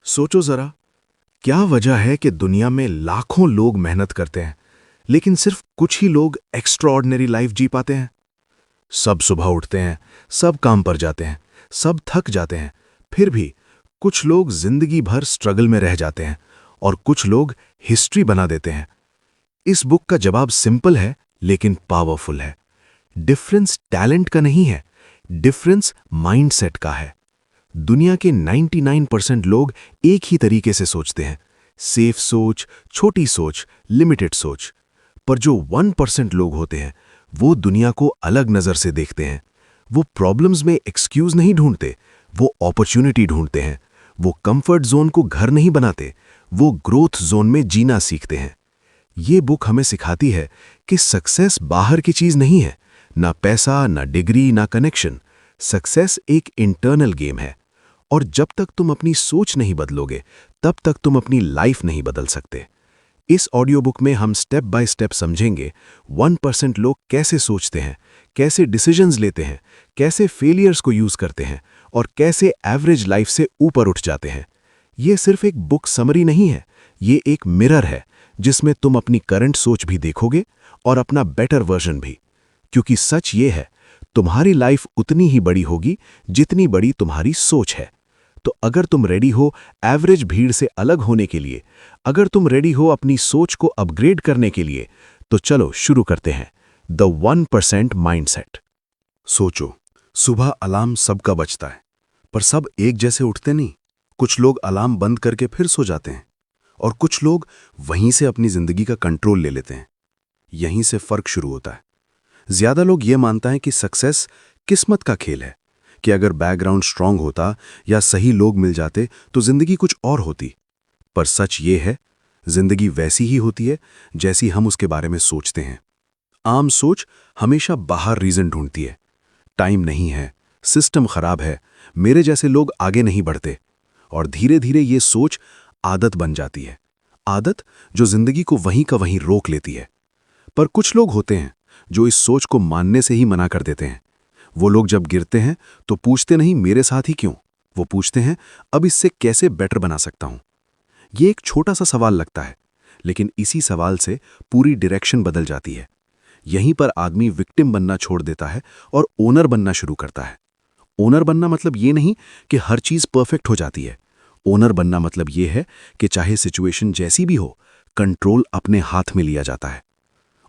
सोचो जरा, क्या वजह है कि दुनिया में लाखों लोग मेहनत करते हैं, लेकिन सिर्फ कुछ ही लोग एक्स्ट्राऑर्डिनरी लाइफ जी पाते हैं। सब सुबह उठते हैं, सब काम पर जाते हैं, सब थक जाते हैं, फिर भी कुछ लोग जिंदगी भर स्ट्रगल में रह जाते हैं और कुछ लोग हिस्ट्री बना देते हैं। इस बुक का जवाब सिंपल है लेकिन पावरफुल है। डिफरेंस टैलेंट का नहीं है, डिफरेंस माइंडसेट का है। दुनिया के 99% लोग एक ही तरीके से सोचते हैं, सेफ सोच, छोटी सोच, लिमिटेड सोच। पर जो 1% लोग होते हैं, वो दुनिया को अलग नजर से देखते हैं। वो प्रॉब्लम्स में एक्सक्यूज नहीं ढूंढते, वो अपॉर्चुनिटी ढूंढते हैं। वो कंफर्ट जोन को घर नहीं बनाते, वो ग्रोथ जोन में जीना सीखते हैं। ये बुक हमें सिखाती है कि सक्सेस बाहर की चीज नहीं है, ना पैसा, ना डिग्री, ना कनेक्शन। सक्सेस एक इंटरनल गेम है, और जब तक तुम अपनी सोच नहीं बदलोगे, तब तक तुम अपनी लाइफ नहीं बदल सकते। इस ऑडियो बुक में हम स्टेप बाय स्टेप समझेंगे 1% लोग कैसे सोचते हैं, कैसे डिसीजंस लेते हैं, कैसे फेलियर्स को यूज करते हैं और कैसे एवरेज लाइफ से ऊपर उठ जाते हैं। ये सिर्फ एक बुक समरी नहीं है, ये एक मिरर है जिसमें तुम अपनी करंट सोच भी देखोगे और अपना बेटर वर्जन भी। क्योंकि सच ये है, तुम्हारी लाइफ उतनी ही बड़ी होगी जितनी बड़ी तुम्हारी सोच है। तो अगर तुम रेडी हो एवरेज भीड़ से अलग होने के लिए, अगर तुम रेडी हो अपनी सोच को अपग्रेड करने के लिए, तो चलो शुरू करते हैं द 1% माइंडसेट। सोचो, सुबह अलार्म सबका बजता है, पर सब एक जैसे उठते नहीं। कुछ लोग अलार्म बंद करके फिर सो जाते हैं, और कुछ लोग वहीं से अपनी जिंदगी का कंट्रोल ले लेते हैं। यहीं से फर्क शुरू होता है। ज्यादा लोग ये मानता है कि सक्सेस किस्मत का खेल है, कि अगर बैकग्राउंड स्ट्रांग होता या सही लोग मिल जाते तो जिंदगी कुछ और होती। पर सच ये है, जिंदगी वैसी ही होती है जैसी हम उसके बारे में सोचते हैं। आम सोच हमेशा बाहर रीजन ढूंढती है। टाइम नहीं है, सिस्टम खराब है, मेरे जैसे लोग आगे नहीं बढ़ते। और धीरे धीरे ये सोच आदत बन जाती है, आदत जो जिंदगी को वहीं का वहीं रोक लेती है। पर कुछ लोग होते हैं जो इस सोच को मानने से ही मना कर देते हैं। वो लोग जब गिरते हैं तो पूछते नहीं मेरे साथ ही क्यों, वो पूछते हैं अब इससे कैसे बेटर बना सकता हूं। ये एक छोटा सा सवाल लगता है, लेकिन इसी सवाल से पूरी डायरेक्शन बदल जाती है। यहीं पर आदमी विक्टिम बनना छोड़ देता है और ओनर बनना शुरू करता है। ओनर बनना मतलब ये नहीं कि हर चीज परफेक्ट हो जाती है। ओनर बनना मतलब ये है कि चाहे सिचुएशन जैसी भी हो, कंट्रोल अपने हाथ में लिया जाता है।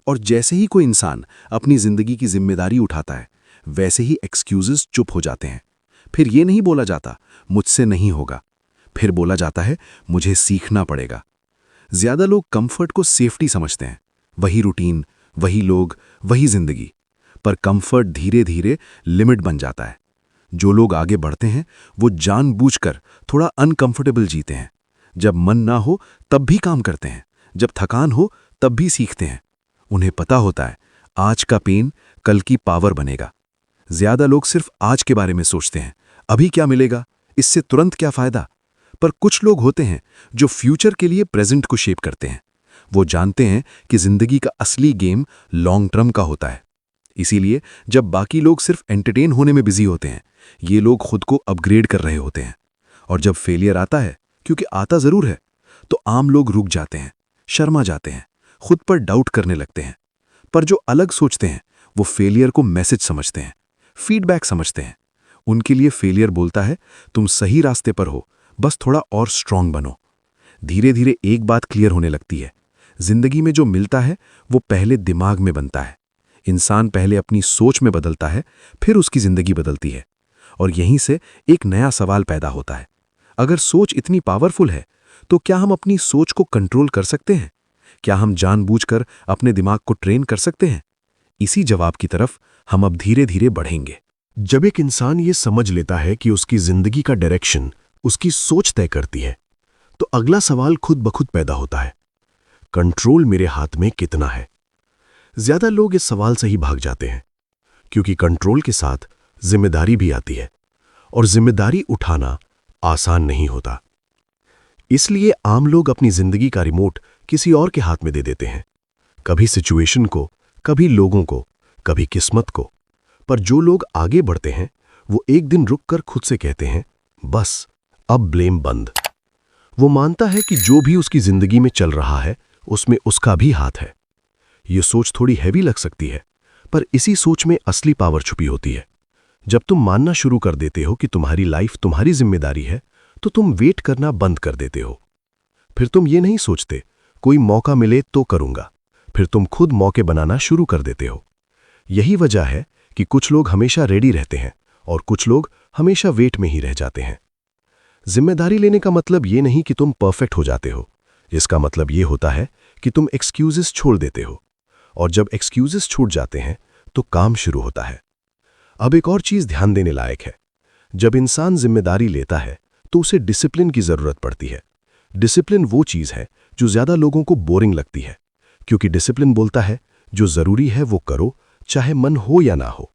और जैसे ही कोई इंसान अपनी जिंदगी की जिम्मेदारी उठाता है, वैसे ही एक्सक्यूजेस चुप हो जाते हैं। फिर ये नहीं बोला जाता मुझसे नहीं होगा, फिर बोला जाता है मुझे सीखना पड़ेगा। ज्यादा लोग कंफर्ट को सेफ्टी समझते हैं, वही रूटीन, वही लोग, वही जिंदगी। पर कंफर्ट धीरे धीरे लिमिट बन जाता है। जो लोग आगे बढ़ते हैं वो जानबूझकर थोड़ा अनकंफर्टेबल जीते हैं। जब मन ना हो तब भी काम करते हैं, जब थकान हो तब भी सीखते हैं। उन्हें पता होता है आज का पेन कल की पावर बनेगा। ज्यादा लोग सिर्फ आज के बारे में सोचते हैं, अभी क्या मिलेगा, इससे तुरंत क्या फायदा। पर कुछ लोग होते हैं जो फ्यूचर के लिए प्रेजेंट को शेप करते हैं। वो जानते हैं कि जिंदगी का असली गेम लॉन्ग टर्म का होता है। इसीलिए जब बाकी लोग सिर्फ एंटरटेन होने में बिजी होते हैं, ये लोग खुद को अपग्रेड कर रहे होते हैं। और जब फेलियर आता है, क्योंकि आता जरूर है, तो आम लोग रुक जाते हैं, शर्मा जाते हैं, खुद पर डाउट करने लगते हैं। पर जो अलग सोचते हैं वो फेलियर को मैसेज समझते हैं, फीडबैक समझते हैं। उनके लिए फेलियर बोलता है तुम सही रास्ते पर हो, बस थोड़ा और स्ट्रांग बनो। धीरे धीरे एक बात क्लियर होने लगती है, जिंदगी में जो मिलता है वो पहले दिमाग में बनता है। इंसान पहले अपनी सोच में बदलता है, फिर उसकी जिंदगी बदलती है। और यहीं से एक नया सवाल पैदा होता है, अगर सोच इतनी पावरफुल है तो क्या हम अपनी सोच को कंट्रोल कर सकते हैं? क्या हम जानबूझकर अपने दिमाग को ट्रेन कर सकते हैं? इसी जवाब की तरफ हम अब धीरे धीरे बढ़ेंगे। जब एक इंसान ये समझ लेता है कि उसकी जिंदगी का डायरेक्शन उसकी सोच तय करती है, तो अगला सवाल खुद ब खुद पैदा होता है, कंट्रोल मेरे हाथ में कितना है? ज्यादा लोग इस सवाल से ही भाग जाते हैं, क्योंकि कंट्रोल के साथ जिम्मेदारी भी आती है, और जिम्मेदारी उठाना आसान नहीं होता। इसलिए आम लोग अपनी जिंदगी का रिमोट किसी और के हाथ में दे देते हैं, कभी सिचुएशन को, कभी लोगों को, कभी किस्मत को। पर जो लोग आगे बढ़ते हैं वो एक दिन रुककर खुद से कहते हैं बस अब ब्लेम बंद। वो मानता है कि जो भी उसकी जिंदगी में चल रहा है उसमें उसका भी हाथ है। ये सोच थोड़ी हैवी लग सकती है, पर इसी सोच में असली पावर छुपी होती है। जब तुम मानना शुरू कर देते हो कि तुम्हारी लाइफ तुम्हारी जिम्मेदारी है, तो तुम वेट करना बंद कर देते हो। फिर तुम ये नहीं सोचते कोई मौका मिले तो करूंगा, फिर तुम खुद मौके बनाना शुरू कर देते हो। यही वजह है कि कुछ लोग हमेशा रेडी रहते हैं और कुछ लोग हमेशा वेट में ही रह जाते हैं। जिम्मेदारी लेने का मतलब ये नहीं कि तुम परफेक्ट हो जाते हो, इसका मतलब ये होता है कि तुम एक्सक्यूजेस छोड़ देते हो, और जब एक्सक्यूजेस छूट जाते हैं तो काम शुरू होता है। अब एक और चीज ध्यान देने लायक है। जब इंसान जिम्मेदारी लेता है तो उसे डिसिप्लिन की जरूरत पड़ती है। डिसिप्लिन वो चीज है जो ज्यादा लोगों को बोरिंग लगती है, क्योंकि डिसिप्लिन बोलता है जो जरूरी है वो करो, चाहे मन हो या ना हो।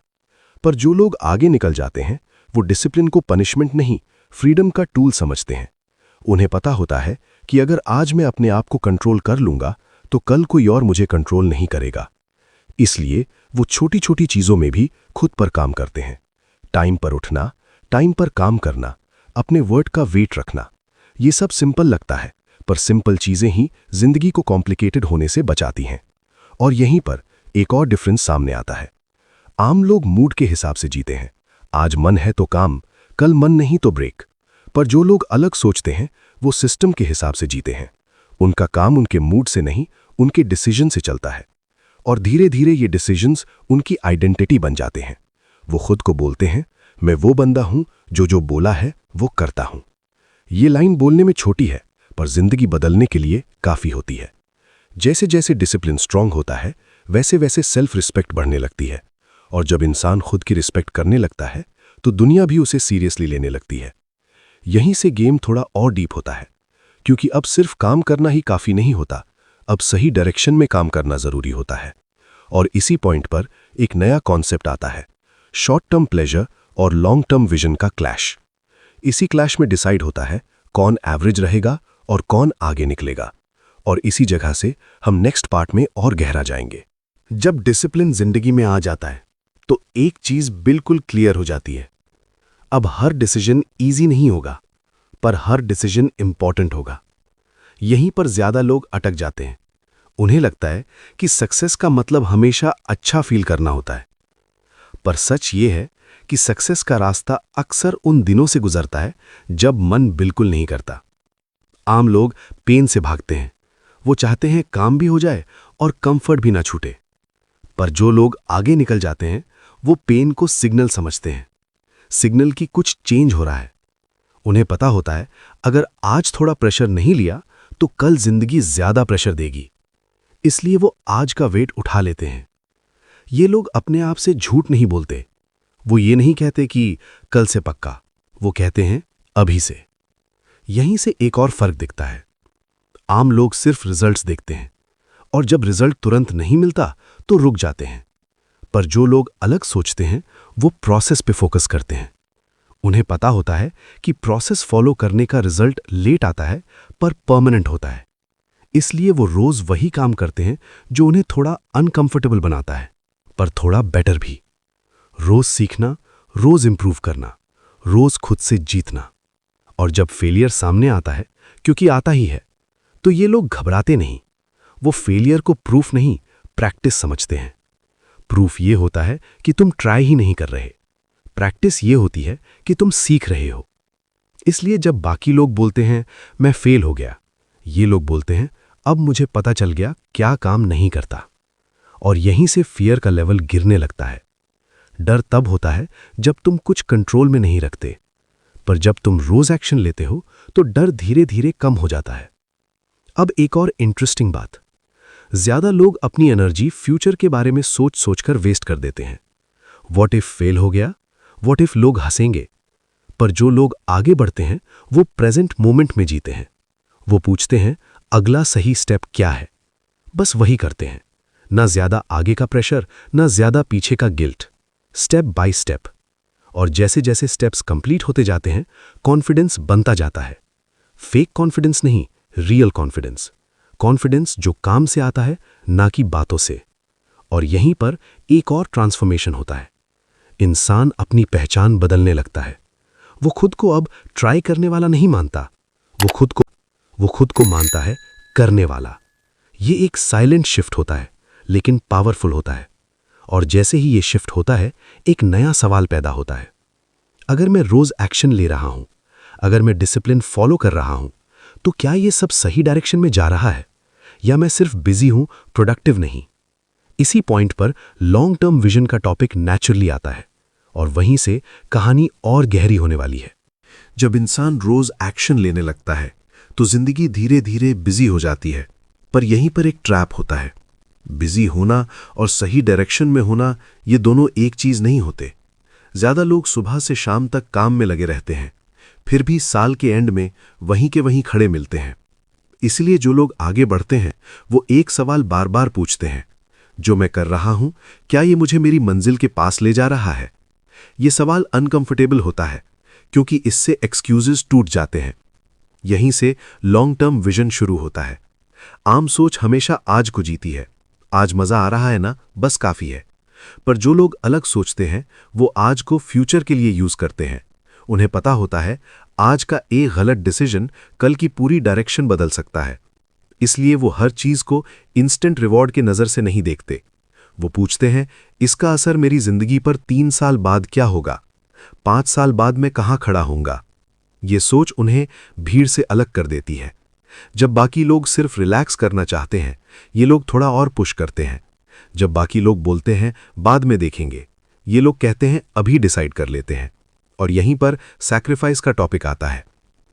पर जो लोग आगे निकल जाते हैं वो डिसिप्लिन को पनिशमेंट नहीं, फ्रीडम का टूल समझते हैं। उन्हें पता होता है कि अगर आज मैं अपने आप को कंट्रोल कर लूंगा तो कल कोई और मुझे कंट्रोल नहीं करेगा। इसलिए वो छोटी छोटी चीजों में भी खुद पर काम करते हैं। टाइम पर उठना, टाइम पर काम करना, अपने वर्ड का वेट रखना। ये सब सिंपल लगता है, पर सिंपल चीजें ही जिंदगी को कॉम्प्लिकेटेड होने से बचाती हैं। और यहीं पर एक और डिफरेंस सामने आता है। आम लोग मूड के हिसाब से जीते हैं। आज मन है तो काम, कल मन नहीं तो ब्रेक। पर जो लोग अलग सोचते हैं वो सिस्टम के हिसाब से जीते हैं। उनका काम उनके मूड से नहीं, उनके डिसीजन से चलता है। और धीरे धीरे ये डिसीजंस उनकी आइडेंटिटी बन जाते हैं। वो खुद को बोलते हैं, मैं वो बंदा हूं जो बोला है वो करता हूं। ये लाइन बोलने में छोटी है, पर जिंदगी बदलने के लिए काफी होती है। जैसे जैसे डिसिप्लिन स्ट्रांग होता है वैसे वैसे सेल्फ रिस्पेक्ट बढ़ने लगती है। और जब इंसान खुद की रिस्पेक्ट करने लगता है तो दुनिया भी उसे सीरियसली लेने लगती है। यहीं से गेम थोड़ा और डीप होता है, क्योंकि अब सिर्फ काम करना ही काफी नहीं होता, अब सही डायरेक्शन में काम करना जरूरी होता है। और इसी पॉइंट पर एक नया कॉन्सेप्ट आता है, शॉर्ट टर्म प्लेजर और लॉन्ग टर्म विजन का क्लैश। इसी क्लैश में डिसाइड होता है कौन एवरेज रहेगा और कौन आगे निकलेगा। और इसी जगह से हम नेक्स्ट पार्ट में और गहरा जाएंगे। जब डिसिप्लिन जिंदगी में आ जाता है तो एक चीज बिल्कुल क्लियर हो जाती है। अब हर डिसीजन इजी नहीं होगा, पर हर डिसीजन इंपॉर्टेंट होगा। यहीं पर ज्यादा लोग अटक जाते हैं। उन्हें लगता है कि सक्सेस का मतलब हमेशा अच्छा फील करना होता है। पर सच ये है कि सक्सेस का रास्ता अक्सर उन दिनों से गुजरता है जब मन बिल्कुल नहीं करता। आम लोग पेन से भागते हैं। वो चाहते हैं काम भी हो जाए और कंफर्ट भी ना छूटे। पर जो लोग आगे निकल जाते हैं वो पेन को सिग्नल समझते हैं, सिग्नल की कुछ चेंज हो रहा है। उन्हें पता होता है अगर आज थोड़ा प्रेशर नहीं लिया तो कल जिंदगी ज्यादा प्रेशर देगी। इसलिए वो आज का वेट उठा लेते हैं। ये लोग अपने आप से झूठ नहीं बोलते। वो ये नहीं कहते कि कल से पक्का, वो कहते हैं अभी से। यहीं से एक और फर्क दिखता है। आम लोग सिर्फ रिजल्ट्स देखते हैं, और जब रिजल्ट तुरंत नहीं मिलता तो रुक जाते हैं। पर जो लोग अलग सोचते हैं वो प्रोसेस पे फोकस करते हैं। उन्हें पता होता है कि प्रोसेस फॉलो करने का रिजल्ट लेट आता है पर परमानेंट होता है। इसलिए वो रोज वही काम करते हैं जो उन्हें थोड़ा अनकंफर्टेबल बनाता है, पर थोड़ा बेटर भी। रोज सीखना, रोज इंप्रूव करना, रोज खुद से जीतना। और जब फेलियर सामने आता है, क्योंकि आता ही है, तो ये लोग घबराते नहीं। वो फेलियर को प्रूफ नहीं, प्रैक्टिस समझते हैं। प्रूफ ये होता है कि तुम ट्राई ही नहीं कर रहे। प्रैक्टिस ये होती है कि तुम सीख रहे हो। इसलिए जब बाकी लोग बोलते हैं मैं फेल हो गया, ये लोग बोलते हैं अब मुझे पता चल गया क्या काम नहीं करता। और यहीं से फियर का लेवल गिरने लगता है। डर तब होता है जब तुम कुछ कंट्रोल में नहीं रखते, पर जब तुम रोज एक्शन लेते हो तो डर धीरे धीरे कम हो जाता है। अब एक और इंटरेस्टिंग बात, ज्यादा लोग अपनी एनर्जी फ्यूचर के बारे में सोच सोचकर वेस्ट कर देते हैं। व्हाट इफ फेल हो गया, व्हाट इफ लोग हंसेंगे। पर जो लोग आगे बढ़ते हैं वो प्रेजेंट मोमेंट में जीते हैं। वो पूछते हैं अगला सही स्टेप क्या है, बस वही करते हैं। ना ज्यादा आगे का प्रेशर, ना ज्यादा पीछे का गिल्ट, स्टेप बाय स्टेप। और जैसे जैसे स्टेप्स कंप्लीट होते जाते हैं कॉन्फिडेंस बनता जाता है। फेक कॉन्फिडेंस नहीं, रियल कॉन्फिडेंस। कॉन्फिडेंस जो काम से आता है, ना कि बातों से। और यहीं पर एक और ट्रांसफॉर्मेशन होता है। इंसान अपनी पहचान बदलने लगता है। वो खुद को अब ट्राई करने वाला नहीं मानता, वो खुद को वो खुद को मानता है करने वाला। ये एक साइलेंट शिफ्ट होता है, लेकिन पावरफुल होता है। और जैसे ही ये शिफ्ट होता है, एक नया सवाल पैदा होता है। अगर मैं रोज एक्शन ले रहा हूं, अगर मैं डिसिप्लिन फॉलो कर रहा हूं, तो क्या ये सब सही डायरेक्शन में जा रहा है, या मैं सिर्फ बिजी हूं, प्रोडक्टिव नहीं? इसी पॉइंट पर लॉन्ग टर्म विजन का टॉपिक नेचुरली आता है, और वहीं से कहानी और गहरी होने वाली है। जब इंसान रोज एक्शन लेने लगता है तो जिंदगी धीरे धीरे बिजी हो जाती है। पर यहीं पर एक ट्रैप होता है। बिजी होना और सही डायरेक्शन में होना, ये दोनों एक चीज नहीं होते। ज्यादा लोग सुबह से शाम तक काम में लगे रहते हैं, फिर भी साल के एंड में वहीं के वहीं खड़े मिलते हैं। इसलिए जो लोग आगे बढ़ते हैं वो एक सवाल बार बार पूछते हैं, जो मैं कर रहा हूं, क्या ये मुझे मेरी मंजिल के पास ले जा रहा है? ये सवाल अनकंफर्टेबल होता है, क्योंकि इससे एक्सक्यूजेस टूट जाते हैं। यहीं से लॉन्ग टर्म विजन शुरू होता है। आम सोच हमेशा आज को जीती है। आज मजा आ रहा है ना, बस काफी है। पर जो लोग अलग सोचते हैं वो आज को फ्यूचर के लिए यूज करते हैं। उन्हें पता होता है आज का एक गलत डिसीजन कल की पूरी डायरेक्शन बदल सकता है। इसलिए वो हर चीज को इंस्टेंट रिवॉर्ड के नजर से नहीं देखते। वो पूछते हैं, इसका असर मेरी जिंदगी पर 3 साल बाद क्या होगा? 5 साल बाद मैं कहां खड़ा होऊंगा? ये सोच उन्हें भीड़ से अलग कर देती है। जब बाकी लोग सिर्फ रिलैक्स करना चाहते हैं, ये लोग थोड़ा और पुश करते हैं। जब बाकी लोग बोलते हैं बाद में देखेंगे, ये लोग कहते हैं अभी डिसाइड कर लेते हैं। और यहीं पर सैक्रिफाइस का टॉपिक आता है।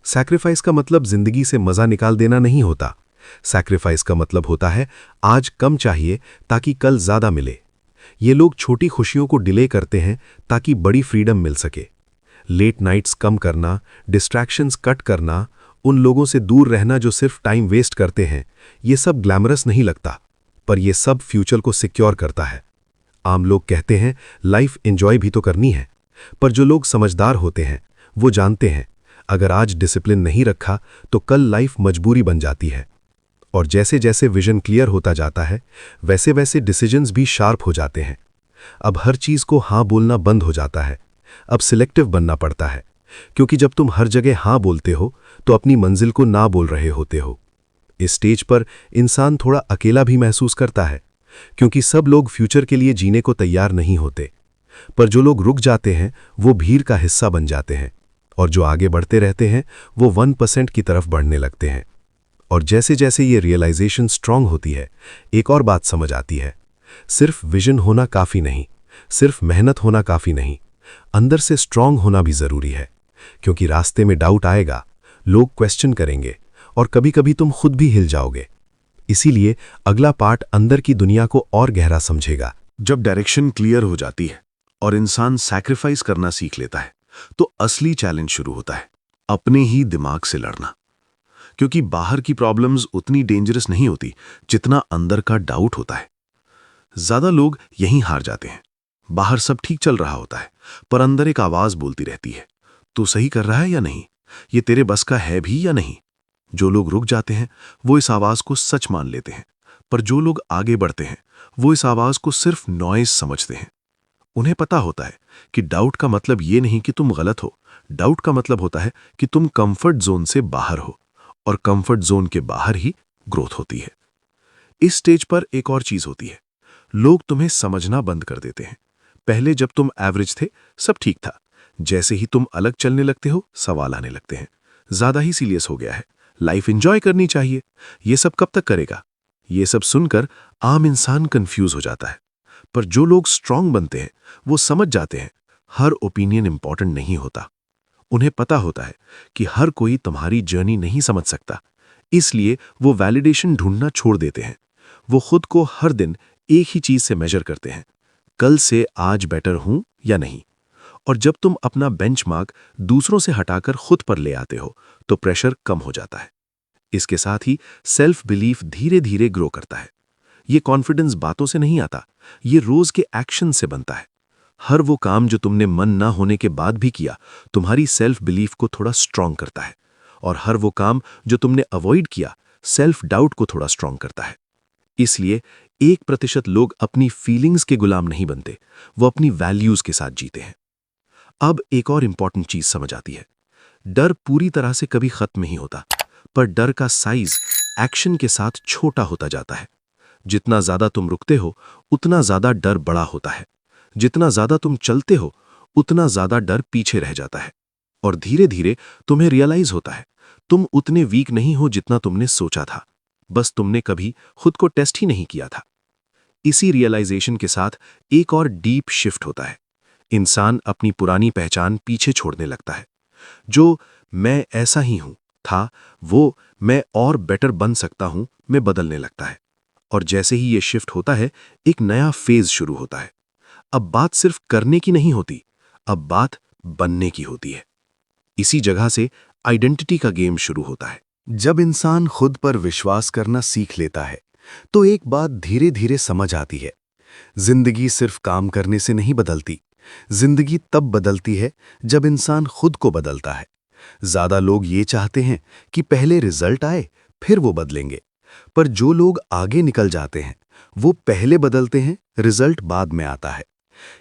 सैक्रिफाइस का मतलब जिंदगी से मजा निकाल देना नहीं होता। सैक्रिफाइस का मतलब होता है आज कम चाहिए ताकि कल ज्यादा मिले। ये लोग छोटी खुशियों को डिले करते हैं ताकि बड़ी फ्रीडम मिल सके। लेट नाइट्स कम करना, डिस्ट्रैक्शंस कट करना, उन लोगों से दूर रहना जो सिर्फ टाइम वेस्ट करते हैं, ये सब ग्लैमरस नहीं लगता, पर ये सब फ्यूचर को सिक्योर करता है। आम लोग कहते हैं लाइफ एंजॉय भी तो करनी है, पर जो लोग समझदार होते हैं वो जानते हैं अगर आज डिसिप्लिन नहीं रखा तो कल लाइफ मजबूरी बन जाती है। और जैसे जैसे विजन क्लियर होता जाता है, वैसे वैसे डिसीजंस भी शार्प हो जाते हैं। अब हर चीज को हाँ बोलना बंद हो जाता है। अब सिलेक्टिव बनना पड़ता है, क्योंकि जब तुम हर जगह हाँ बोलते हो तो अपनी मंजिल को ना बोल रहे होते हो। इस स्टेज पर इंसान थोड़ा अकेला भी महसूस करता है, क्योंकि सब लोग फ्यूचर के लिए जीने को तैयार नहीं होते। पर जो लोग रुक जाते हैं वो भीड़ का हिस्सा बन जाते हैं, और जो आगे बढ़ते रहते हैं वो 1% की तरफ बढ़ने लगते हैं। और जैसे जैसे ये रियलाइजेशन स्ट्रांग होती है, एक और बात समझ आती है। सिर्फ विजन होना काफी नहीं, सिर्फ मेहनत होना काफी नहीं, अंदर से स्ट्रांग होना भी जरूरी है। क्योंकि रास्ते में डाउट आएगा, लोग क्वेश्चन करेंगे, और कभी कभी तुम खुद भी हिल जाओगे। इसीलिए अगला पार्ट अंदर की दुनिया को और गहरा समझेगा। जब डायरेक्शन क्लियर हो जाती है और इंसान सैक्रिफाइस करना सीख लेता है, तो असली चैलेंज शुरू होता है, अपने ही दिमाग से लड़ना। क्योंकि बाहर की प्रॉब्लम्स उतनी डेंजरस नहीं होती जितना अंदर का डाउट होता है। ज्यादा लोग यहीं हार जाते हैं। बाहर सब ठीक चल रहा होता है, पर अंदर एक आवाज बोलती रहती है, तू सही कर रहा है या नहीं, ये तेरे बस का है भी या नहीं। जो लोग रुक जाते हैं वो इस आवाज को सच मान लेते हैं, पर जो लोग आगे बढ़ते हैं वो इस आवाज को सिर्फ नॉइज समझते हैं। उन्हें पता होता है कि डाउट का मतलब ये नहीं कि तुम गलत हो, डाउट का मतलब होता है कि तुम कंफर्ट जोन से बाहर हो, और कंफर्ट जोन के बाहर ही ग्रोथ होती है। इस स्टेज पर एक और चीज होती है, लोग तुम्हें समझना बंद कर देते हैं। पहले जब तुम एवरेज थे सब ठीक था, जैसे ही तुम अलग चलने लगते हो सवाल आने लगते हैं, ज्यादा ही सीरियस हो गया है, लाइफ एंजॉय करनी चाहिए, ये सब कब तक करेगा। ये सब सुनकर आम इंसान कंफ्यूज हो जाता है। पर जो लोग स्ट्रांग बनते हैं वो समझ जाते हैं हर ओपिनियन इंपॉर्टेंट नहीं होता। उन्हें पता होता है कि हर कोई तुम्हारी जर्नी नहीं समझ सकता, इसलिए वो वैलिडेशन ढूंढना छोड़ देते हैं। वो खुद को हर दिन एक ही चीज से मेजर करते हैं, कल से आज बेटर हूं या नहीं। और जब तुम अपना बेंचमार्क दूसरों से हटाकर खुद पर ले आते हो तो प्रेशर कम हो जाता है। इसके साथ ही सेल्फ बिलीफ धीरे धीरे ग्रो करता है। ये कॉन्फिडेंस बातों से नहीं आता, ये रोज के एक्शन से बनता है। हर वो काम जो तुमने मन ना होने के बाद भी किया तुम्हारी सेल्फ बिलीफ को थोड़ा स्ट्रांग करता है, और हर वो काम जो तुमने अवॉइड किया सेल्फ डाउट को थोड़ा स्ट्रांग करता है। इसलिए 1% लोग अपनी फीलिंग्स के गुलाम नहीं बनते, वो अपनी वैल्यूज के साथ जीते हैं। अब एक और इंपॉर्टेंट चीज समझ आती है, डर पूरी तरह से कभी खत्म नहीं होता, पर डर का साइज एक्शन के साथ छोटा होता जाता है। जितना ज्यादा तुम रुकते हो उतना ज्यादा डर बड़ा होता है। जितना ज्यादा तुम चलते हो उतना ज्यादा डर पीछे रह जाता है। और धीरे धीरे तुम्हें रियलाइज होता है तुम उतने वीक नहीं हो जितना तुमने सोचा था, बस तुमने कभी खुद को टेस्ट ही नहीं किया था। इसी रियलाइजेशन के साथ एक और डीप शिफ्ट होता है। इंसान अपनी पुरानी पहचान पीछे छोड़ने लगता है। जो मैं ऐसा ही हूं था वो मैं और बेटर बन सकता हूं में बदलने लगता है। और जैसे ही ये शिफ्ट होता है एक नया फेज शुरू होता है। अब बात सिर्फ करने की नहीं होती, अब बात बनने की होती है। इसी जगह से आइडेंटिटी का गेम शुरू होता है। जब इंसान खुद पर विश्वास करना सीख लेता है तो एक बात धीरे धीरे समझ आती है। जिंदगी सिर्फ काम करने से नहीं बदलती, जिंदगी तब बदलती है जब इंसान खुद को बदलता है। ज्यादा लोग ये चाहते हैं कि पहले रिजल्ट आए फिर वो बदलेंगे, पर जो लोग आगे निकल जाते हैं वो पहले बदलते हैं, रिजल्ट बाद में आता है।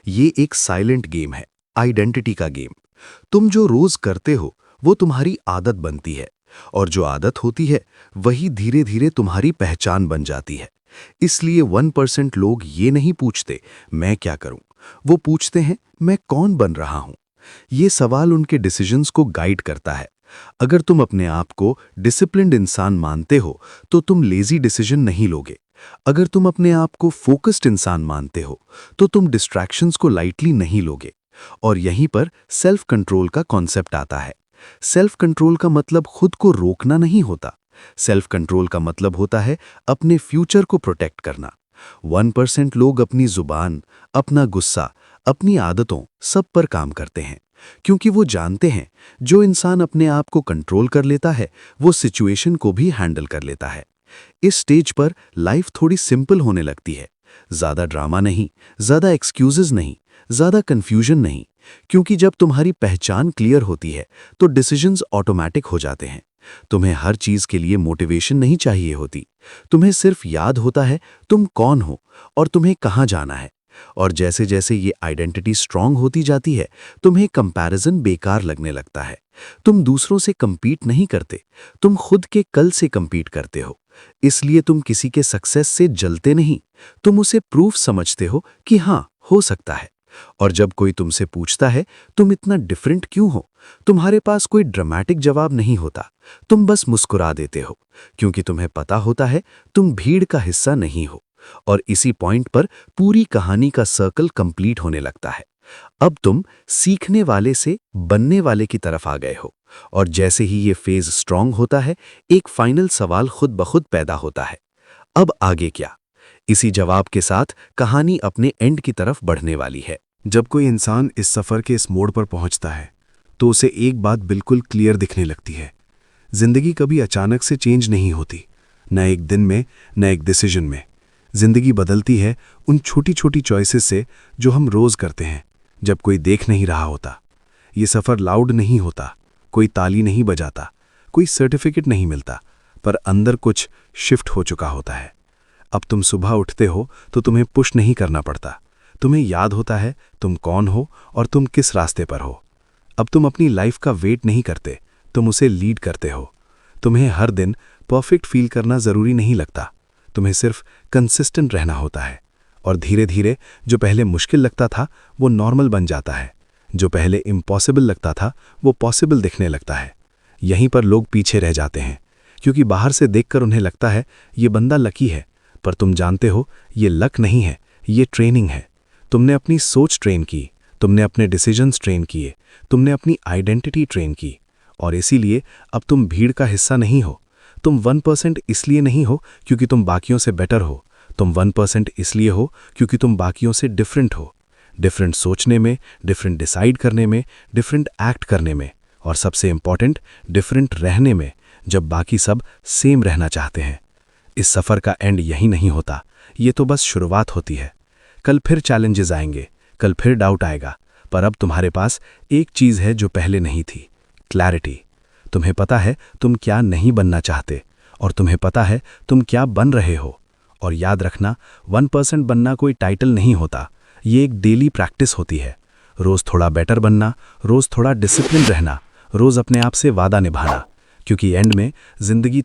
ये एक साइलेंट गेम है, आइडेंटिटी का गेम। तुम जो रोज करते हो वो तुम्हारी आदत बनती है, और जो आदत होती है वही धीरे धीरे तुम्हारी पहचान बन जाती है। इसलिए 1% लोग ये नहीं पूछते मैं क्या करूं, वो पूछते हैं मैं कौन बन रहा हूं। ये सवाल उनके डिसीजंस को गाइड करता है। अगर तुम अपने आप को डिसिप्लिन्ड इंसान मानते हो तो तुम लेजी डिसीजन नहीं लोगे। अगर तुम अपने आप को फोकस्ड इंसान मानते हो तो तुम डिस्ट्रैक्शंस को लाइटली नहीं लोगे। और यहीं पर सेल्फ कंट्रोल का कॉन्सेप्ट आता है। सेल्फ कंट्रोल का मतलब खुद को रोकना नहीं होता। सेल्फ कंट्रोल का मतलब होता है अपने फ्यूचर को प्रोटेक्ट करना। 1% लोग अपनी जुबान, अपना गुस्सा, अपनी आदतों सब पर काम करते हैं, क्योंकि वो जानते हैं जो इंसान अपने आप को कंट्रोल कर लेता है वो सिचुएशन को भी हैंडल कर लेता है। इस स्टेज पर लाइफ थोड़ी सिंपल होने लगती है। ज्यादा ड्रामा नहीं, ज्यादा एक्सक्यूजेज नहीं, ज्यादा कंफ्यूजन नहीं, क्योंकि जब तुम्हारी पहचान क्लियर होती है तो डिसीजंस ऑटोमेटिक हो जाते हैं। तुम्हें हर चीज के लिए मोटिवेशन नहीं चाहिए होती, तुम्हें सिर्फ याद होता है तुम कौन हो और तुम्हें कहाँ जाना है। और जैसे जैसे ये आइडेंटिटी स्ट्रांग होती जाती है तुम्हें कंपैरिजन बेकार लगने लगता है। तुम दूसरों से कंपीट नहीं करते, तुम खुद के कल से कंपीट करते हो। इसलिए तुम किसी के सक्सेस से जलते नहीं, तुम उसे प्रूफ समझते हो कि हाँ हो सकता है। और जब कोई तुमसे पूछता है तुम इतना डिफरेंट क्यों हो, तुम्हारे पास कोई ड्रामेटिक जवाब नहीं होता, तुम बस मुस्कुरा देते हो, क्योंकि तुम्हें पता होता है तुम भीड़ का हिस्सा नहीं हो। और इसी पॉइंट पर पूरी कहानी का सर्कल कंप्लीट होने लगता है। अब तुम सीखने वाले से बनने वाले की तरफ आ गए हो। और जैसे ही ये फेज स्ट्रांग होता है एक फाइनल सवाल खुद ब खुद पैदा होता है, अब आगे क्या। इसी जवाब के साथ कहानी अपने एंड की तरफ बढ़ने वाली है। जब कोई इंसान इस सफर के इस मोड़ पर पहुंचता है तो उसे एक बात बिल्कुल क्लियर दिखने लगती है। जिंदगी कभी अचानक से चेंज नहीं होती, न एक दिन में न एक डिसीजन में। जिंदगी बदलती है उन छोटी छोटी चॉइसेस से जो हम रोज करते हैं जब कोई देख नहीं रहा होता। ये सफर लाउड नहीं होता, कोई ताली नहीं बजाता, कोई सर्टिफिकेट नहीं मिलता, पर अंदर कुछ शिफ्ट हो चुका होता है। अब तुम सुबह उठते हो तो तुम्हें पुश नहीं करना पड़ता, तुम्हें याद होता है तुम कौन हो और तुम किस रास्ते पर हो। अब तुम अपनी लाइफ का वेट नहीं करते, तुम उसे लीड करते हो। तुम्हें हर दिन परफेक्ट फील करना जरूरी नहीं लगता, तुम्हें सिर्फ कंसिस्टेंट रहना होता है। और धीरे धीरे जो पहले मुश्किल लगता था वो नॉर्मल बन जाता है, जो पहले इम्पॉसिबल लगता था वो पॉसिबल दिखने लगता है। यहीं पर लोग पीछे रह जाते हैं, क्योंकि बाहर से देखकर उन्हें लगता है ये बंदा लकी है, पर तुम जानते हो ये लक नहीं है, ये ट्रेनिंग है। तुमने अपनी सोच ट्रेन की, तुमने अपने डिसीजंस ट्रेन किए, तुमने अपनी आइडेंटिटी ट्रेन की। और इसीलिए अब तुम भीड़ का हिस्सा नहीं हो। तुम 1% इसलिए नहीं हो क्योंकि तुम बाकियों से बेटर हो, तुम 1% इसलिए हो क्योंकि तुम बाकियों से डिफरेंट हो। डिफरेंट सोचने में, डिफरेंट डिसाइड करने में, डिफरेंट एक्ट करने में, और सबसे इंपॉर्टेंट डिफरेंट रहने में, जब बाकी सब सेम रहना चाहते हैं। इस सफ़र का एंड यही नहीं होता, ये तो बस शुरुआत होती है। कल फिर चैलेंजेस आएंगे, कल फिर डाउट आएगा, पर अब तुम्हारे पास एक चीज़ है जो पहले नहीं थी, क्लैरिटी। तुम्हें पता है तुम क्या नहीं बनना चाहते, और तुम्हें पता है तुम क्या बन रहे हो। और याद रखना 1% बनना कोई टाइटल नहीं होता, ये एक डेली प्रैक्टिस होती है। रोज़ थोड़ा बेटर बनना, रोज़ थोड़ा डिसिप्लिन रहना, रोज़ अपने आप से वादा निभाना। क्योंकि एंड में जिंदगी